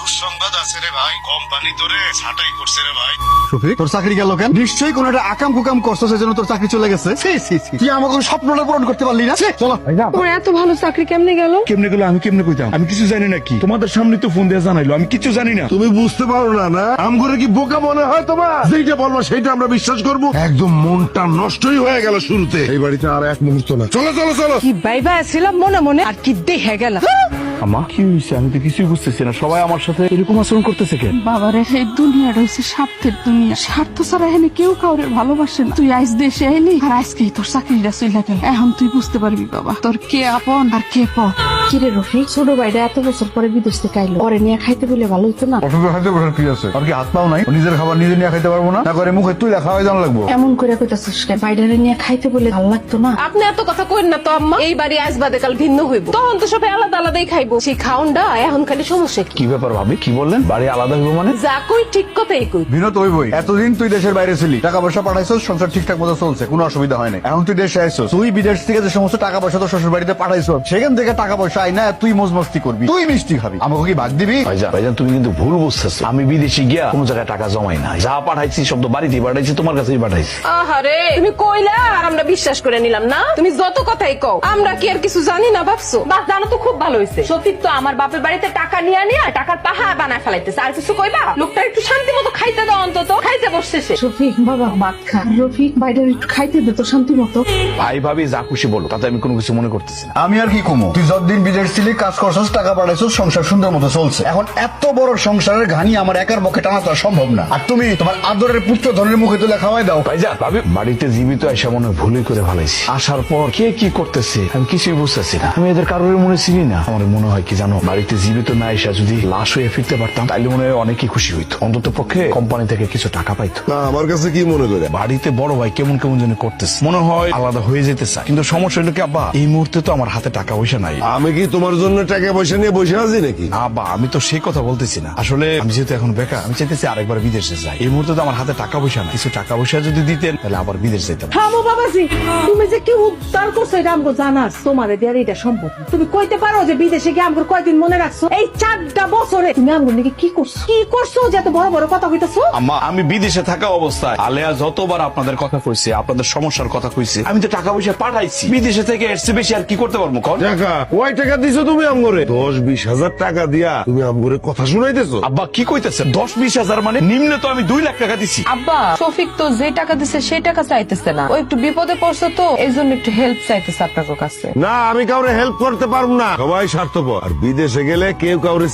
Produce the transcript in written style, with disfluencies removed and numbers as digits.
দুঃসংবাদ আছে রে ভাই, কোম্পানি তোরে ছাঁটাই করছে রে ভাই। শফিক, তোর চাকরি গেল কেন? নিশ্চয়ই কোন একটা আকাম কুকাম করছো, সেজন্য তোর চাকরি চলে গেছে। তুই আমাকে স্বপ্নটা পূরণ করতে পারলি না। চলো তোমার এত ভালো চাকরি কেমনে গেল? কেমনে গেলো আমি কেমনে কইতাম? আমি কিছু জানি না। কি তোমাদের সামনে তো ফোন দিয়ে জানাইলো, আমি কিছু জানি না। তুমি বুঝতে পারো না না আমগরে কি বোকা মনে হয় তোমার? যেটা বলবো সেটা আমরা বিশ্বাস করবো? একদম মনটা নষ্টই হয়ে গেল শুরুতে। এই বাড়িতে আর এক মুহূর্ত না। চলো চলো চলো। কি বাইবা ছিলাম মনে মনে, আর কি দেখে গেল। আমা কি হয়েছে? আমি তো কিছুই বুঝতেছি না। সবাই আমার সাথে এরকম আচরণ করতেছে কেন? বাবারে, এই দুনিয়াটা হচ্ছে স্বার্থের দুনিয়া। স্বার্থ ছাড়া এখানে কেউ কাউরে ভালোবাসে না। তুই আজ দেশে আইলি, আর আজকেই তোর চাকরিটা চলে গেল। এখন তুই বুঝতে পারবি বাবা, তোর কে আপন আর কে পর। কিরে রফিক, ছোট ভাইটা এত বছর পরে বিদেশ থেকে আইলো, পরে নিয়ে খাইতে বলে ভালো হইতো না? অসুবিধা খাইতে বসার কি আছে? আর কি হাত পাও নাই? ও নিজের খাবার নিজে নিয়ে খাইতে পারবো না? না করে মুখে তুই খাওয়াই জানা লাগবো? এমন করে কইতাছিস কেন? বাইডারে নিয়ে খাইতে বলে ভালো লাগতো না? আপনি এত কথা কইন না তো আম্মা। এই বাড়ি আজ বাদে কাল ভিন্ন হইব, তখন তো সবাই আলাদা আলাদাই খাইবো। সেই খাওনটা এখন খালি সমস্যা কি? কি ব্যাপার ভাবি? কি বললেন? বাড়ি আলাদা হইব মানে? যা কই ঠিক কথাই কই। বিনোদ ওই বই, এতদিন তুই দেশের বাইরে ছিলি, টাকা পয়সা পাঠাইছস, সংসার ঠিকঠাক মতো চলছে, কোনো অসুবিধা হয় না। এখন তুই দেশে আইছস, তুই বিদেশ থেকে যে সমস্ত টাকা পয়সা তোর শ্বশুর বাড়িতে পাঠাইছস, সেখান থেকে টাকা পয়সা আই না তুই মস্তি করবি, তুই মিষ্টি খাবি, আমাকে কি ভাগ দিবি? ভাইজান তুমি কিন্তু ভুল বুঝতেছো। আমি বিদেশে গিয়া কোনো জায়গায় টাকা জমাই নাই। যা পাঠাইছি সব তো বাড়িতেই পাঠাইছি, তোমার কাছেই পাঠাইছি। আহারে, তুমি কইলা আর আমরা বিশ্বাস করে নিলাম না। তুমি যত কথাই কও, আমরা কি আর কিছু জানি না ভাবছো? বাস জানো তো খুব ভালো হয়েছে। শফিক তো আমার বাপের বাড়িতে টাকা নিয়ে টাকার পাহাড় বানায় ফেলাইতেছে। আর কিছু কইবা? লোকটা একটু শান্তি মতো খাইতে দাও, অন্তত খাইতে বসছে সে। রফিক বাবা, ভাত খা। রফিক, বাইডারে একটু খাইতে দে তো শান্তি মতো। ভাই ভাবি যা খুশি বলো, তাতে আমি কোনো কিছু মনে করতেছি না। আমি আর কি কমো? তুই যতদিন বিদেশ ছিলি, কাজ করছস, টাকা পাঠাইছস, সংসার সুন্দর মতো চলছে। এখন এত বড় সংসারের ঘানি আমার একার পক্ষে টানা তো আর সম্ভব না। আর তুমি তোমার আদরের পুত্র ধনের মুখে তুলে খাওয়াই দাও। ভাইজান ভাবি বাড়িতে জীবিত আইসা মনে হয় ভুলই করে ফেলাইছি। আসার পর কে কি করতেছে আমি কিছুই বুঝতেছি না। আমি এদের কারোর মনে চিনি না। আমার মনে হয় কি জানো, বাড়িতে জীবিত না এসা যদি লাশ হয়ে ফিরতে পারতাম, তাইলে মনে হয় অনেকই খুশি হইতো। অন্তত পক্ষে কোম্পানি থেকে কিছু টাকা পাইতো। না, আমার কাছে কি মনে করে বাড়িতে বড় ভাই কেমন কেমন যেন করতেছে, মনে হয় আলাদা হয়ে যেতে চায়। কিন্তু সমস্যা হলো কি আব্বা, এই মুহূর্তে তো আমার হাতে টাকা পয়সা নাই। আমি কি তোমার জন্য টাকা পয়সা নিয়ে বসে আছি নাকি? আব্বা আমি তো সেই কথা বলতেছি না। আসলে আমি যেহেতু এখন বেকার, আমি চাইতেছি আরেকবার বিদেশে যাই। এই মুহূর্তে তো আমার হাতে টাকা পয়সা নাই। কিছু টাকা পয়সা যদি দিতেন তাহলে আবার বিদেশ যেতাম। থামো বাবাজি, তুমি যে কি উদ্ধার করছো এটা আমাকে জানাস। তোমার দেয়ার এটা সম্ভব না। তুমি কইতে পারো যে বিদেশে গিয়ে আমাকে কয়দিন মনে রাখছো? এই 4টা বছরে তুমি আমাকে নাকি কি করছো? কি করছো যে এত বড় বড় কথা কইতাছো? আম্মা আমি বিদেশে থাকা অবস্থায় আলেয়া যতবার আপনাদের কথা কইছে, আপনাদের সমস্যার কথা কইছে, আমি তো টাকা পয়সা পাঠাইছি। বিদেশে থেকে এসছে বেশি আর কি করতে পারবো? টাকা কয় টাকা দিছো তুমি আমগরে? 10-20 হাজার টাকা দিয়া তুমি আমগরে কথা শুনাইতেছো? আব্বা কি কইতেছে? 10-20 হাজার মানে নিম্ন তো আমি 2 লাখ টাকা দিছি। আব্বা, শফিক তো যে টাকা দিছে সেই টাকা চাইতেছে না। ও একটু বিপদে পড়ছে তো এই জন্য একটু হেল্প চাইতেছে আপনার কাছে। না, আমি কাউরে হেল্প করতে পারবো না। সবাই স্বার্থপর, আর বিদেশে গেলে কেউ কাউরে